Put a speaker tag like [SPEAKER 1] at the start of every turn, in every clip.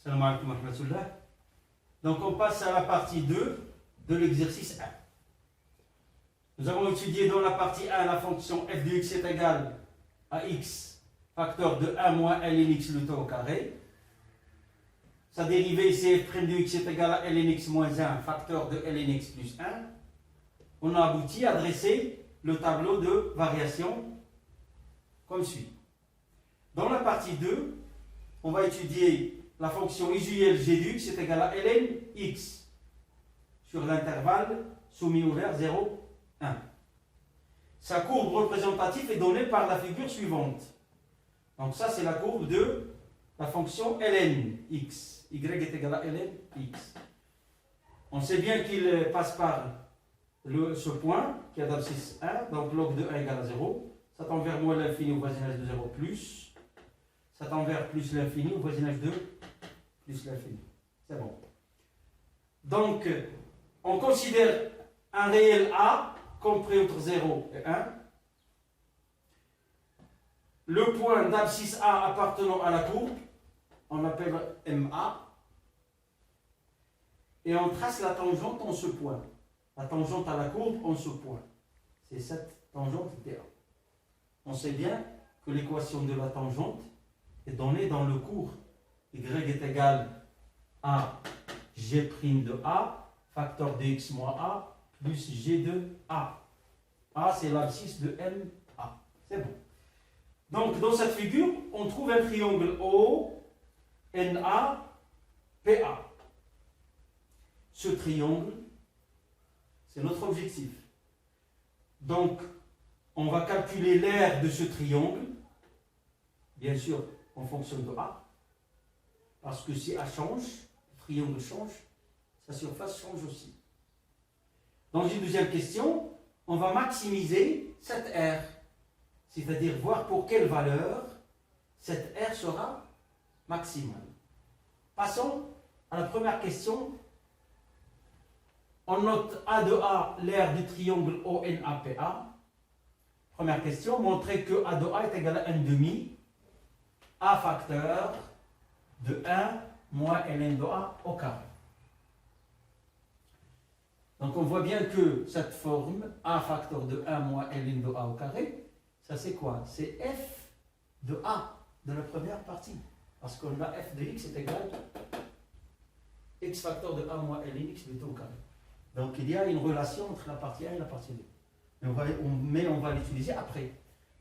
[SPEAKER 1] Salam alaikum wa rahmatullah. Donc on passe à la partie 2 de l'exercice 1. Nous avons étudié dans la partie 1 la fonction f de x est égale à x facteur de 1 moins ln x le tout au carré. Sa dérivée c'est f' de x est égal à ln x moins 1 facteur de ln x plus 1. On a abouti à dresser le tableau de variation comme suit. Dans la partie 2, on va étudier la fonction usuelle g de x est égale à ln x sur l'intervalle soumis ouvert 0, 1. Sa courbe représentative est donnée par la figure suivante. Donc ça c'est la courbe de la fonction ln x. Y est égal à ln x. On sait bien qu'il passe par ce point qui est d'abscisse 1, donc log de 1 égale à 0. Ça tend vers moins l'infini au voisinage de 0 plus. Ça tend vers plus l'infini au voisinage de plus l'infini. C'est bon. Donc, on considère un réel A compris entre 0 et 1. Le point d'abscisse A appartenant à la courbe, on appelle MA. Et on trace la tangente en ce point. La tangente à la courbe en ce point. C'est cette tangente dA. On sait bien que l'équation de la tangente est donnée dans le cours. Y est égal à G' de A, facteur de x moins A, plus G de A. A, c'est l'abscisse de MA. C'est bon. Donc, dans cette figure, on trouve un triangle ONA, PA. Ce triangle, c'est notre objectif. Donc, on va calculer l'aire de ce triangle, bien sûr, en fonction de A, parce que si A change, le triangle change, sa surface change aussi. Dans une deuxième question, on va maximiser cette aire, c'est-à-dire voir pour quelle valeur cette aire sera maximale. Passons à la première question. On note A de A, l'aire du triangle ONAPA. Première question, montrer que A de A est égal à 1/2 A facteur de 1 moins ln de A au carré. Donc on voit bien que cette forme A facteur de 1 moins ln de A au carré, ça c'est quoi? C'est f de A de la première partie. Parce qu'on a f de x est égal à x facteur de 1 moins ln x le tout au carré. Donc il y a une relation entre la partie 1 et la partie 2. Mais on va l'utiliser après.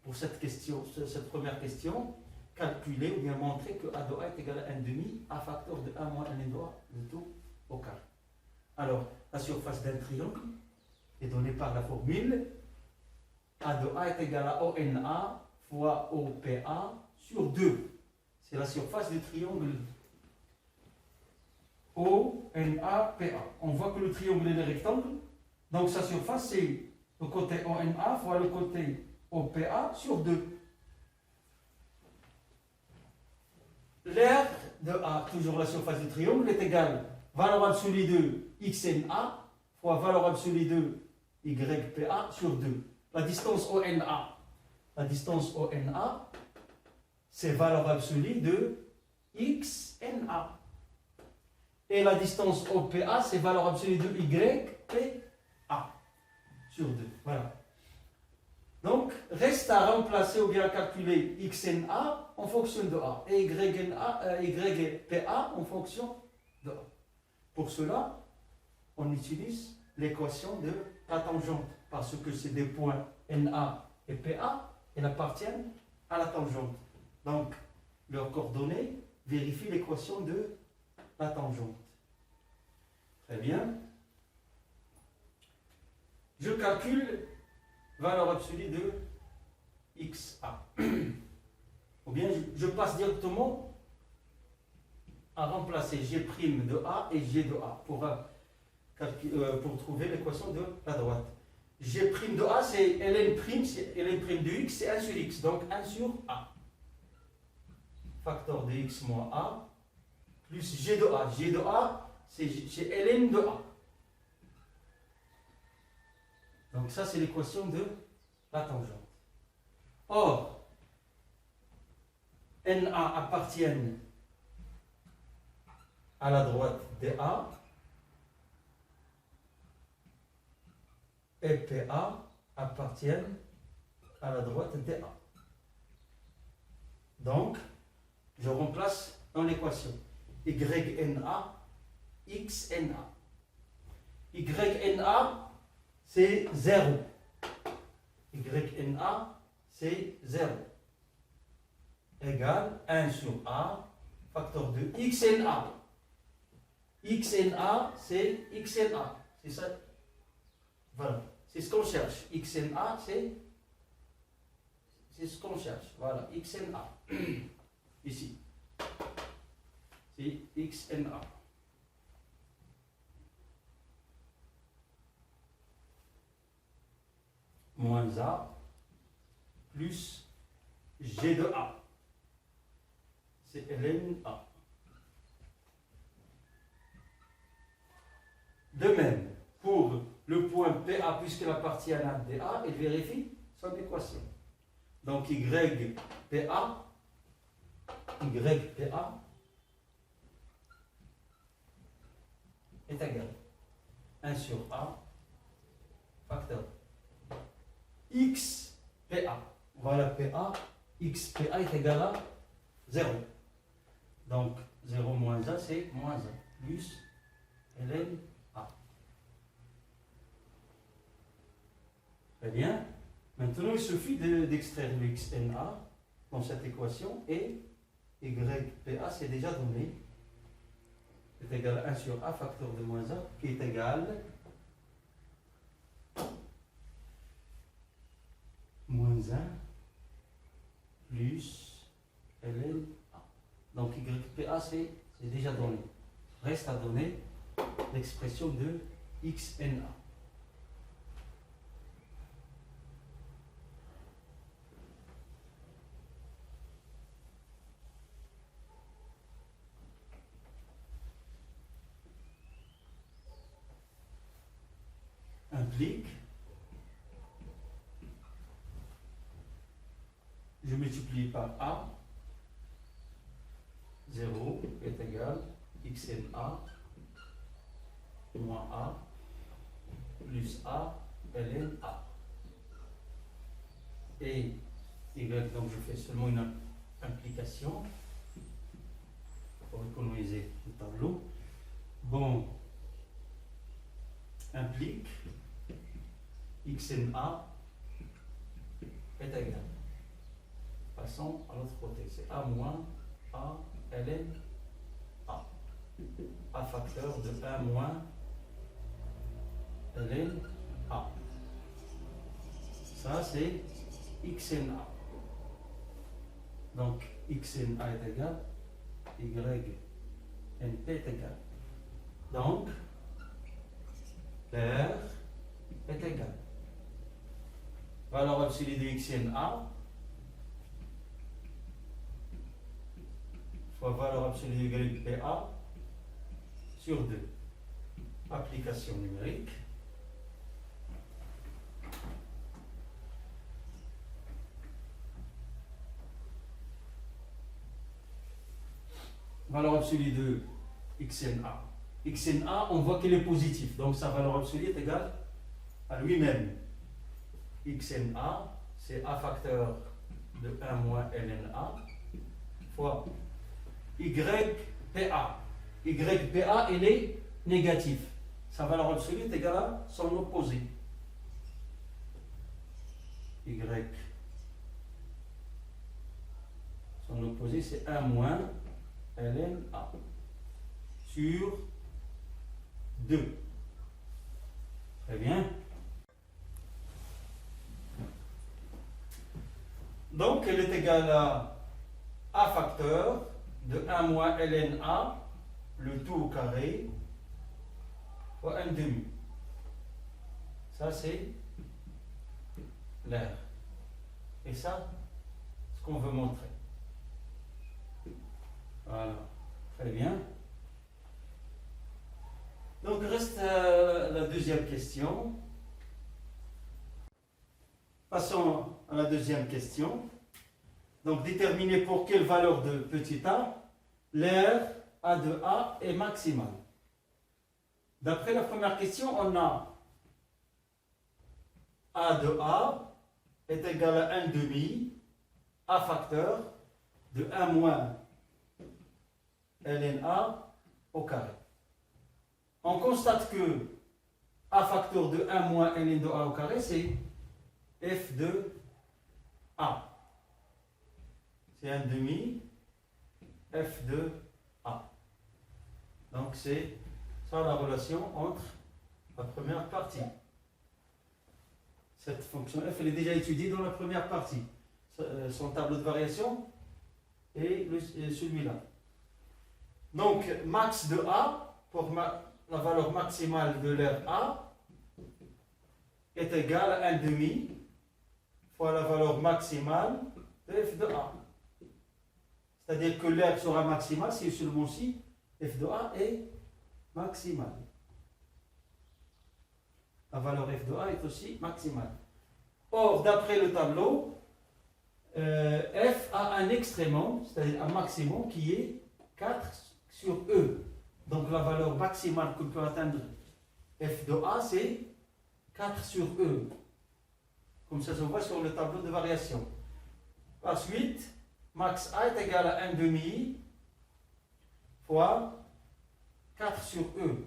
[SPEAKER 1] Pour cette question, cette première question, calculer ou bien montrer que A de A est égal à 1/2 A facteur de 1 moins ln de A le tout au carré. Alors, la surface d'un triangle est donnée par la formule A de A est égal à ONA fois OPA sur 2. C'est la surface du triangle ONAPA. On voit que le triangle est rectangle, donc sa surface c'est le côté ONA fois le côté OPA sur 2. L'aire de A, toujours la surface du triangle, est égale valeur absolue de XNA fois valeur absolue de YPA sur 2. La distance ONA, c'est valeur absolue de XNA. Et la distance OPA, c'est valeur absolue de YPA sur 2. Voilà. Donc, reste à remplacer ou bien à calculer XNA en fonction de A et YPA en fonction de A. Pour cela, on utilise l'équation de la tangente parce que c'est des points NA et PA, elles appartiennent à la tangente. Donc, leurs coordonnées vérifient l'équation de la tangente. Très bien. Je calcule valeur absolue de XA. Ou bien je passe directement à remplacer G' de A et G de A pour trouver l'équation de la droite. G' de A c'est ln' de x, c'est 1 sur x, donc 1 sur A. Facteur de x moins A plus G de A. G de A c'est ln de A. Donc ça c'est l'équation de la tangente. Or, NA appartiennent à la droite DA et PA appartiennent à la droite DA. Donc, je remplace dans l'équation YNA, XNA. YNA, c'est 0. YNA, c'est 0. Égale 1 sur A, facteur de XNA. XNA, c'est XNA. C'est ça. Voilà. C'est ce qu'on cherche. XNA, c'est ce qu'on cherche. Voilà. XNA. Ici. C'est XNA. Moins A plus G de A. C'est ln A. De même, pour le point PA, puisqu'il appartient à DA, il vérifie son équation. Donc YPA est égal à 1 sur A facteur XPA. Voilà PA, XPA est égal à 0. Donc 0 moins A, c'est moins 1 plus ln A. Très bien. Maintenant, il suffit d'extraire le XNA dans cette équation et YPA, c'est déjà donné. C'est égal à 1 sur A facteur de moins 1 qui est égal à moins 1 plus ln A. Donc YPA, c'est déjà donné. Reste à donner l'expression de XNA. Implique, je multiplie par A, 0 est égal à XNA moins A plus A ln A. Et Y, donc je fais seulement une implication pour économiser le tableau. Bon, implique XNA est égal. Passons à l'autre côté. C'est A moins A ln A. A facteur de 1 moins ln A. Ça, c'est XNA. Donc, XNA est égal à YNP est égal. Donc, R est égal. Valeur absolue de XNA fois valeur absolue de YPA sur 2. Application numérique. Valeur absolue de XNA. XNA, on voit qu'il est positif, donc sa valeur absolue est égale à lui-même. XNA, c'est A facteur de 1 moins ln A fois YPA. YPA, il est négatif. Sa valeur absolue est égale à son opposé. Y. Son opposé, c'est 1 moins ln A sur 2. Très bien. Donc, elle est égale à A facteur de 1 moins ln A, le tout au carré, fois 1 demi. Ça, c'est l'air. Et ça, ce qu'on veut montrer. Voilà. Très bien. Donc, reste la deuxième question. Passons à la deuxième question. Donc, déterminer pour quelle valeur de petit a l'air A de A est maximal. D'après la première question, on a A de A est égal à 1 demi A facteur de 1 moins ln A au carré. On constate que A facteur de 1 moins ln de A au carré, c'est f de A. C'est 1 demi f de A. Donc c'est ça la relation entre la première partie. Cette fonction f, elle est déjà étudiée dans la première partie. Son tableau de variation et celui-là. Donc max de A pour la valeur maximale de l'aire A est égal à 1 demi fois la valeur maximale de f de A. C'est-à-dire que l'aire sera maximale si et seulement si f de A est maximale. La valeur f de A est aussi maximale. Or, d'après le tableau, f a un extrémum, c'est-à-dire un maximum qui est 4 sur E. Donc la valeur maximale que peut atteindre f de A, c'est 4 sur E. Comme ça se voit sur le tableau de variation. Ensuite, max A est égal à 1 demi fois 4 sur E.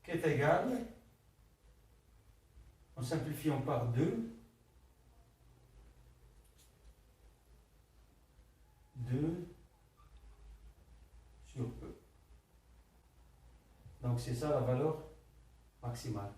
[SPEAKER 1] Qui est égal, en simplifiant par 2, 2 sur E. Donc c'est ça la valeur maximale.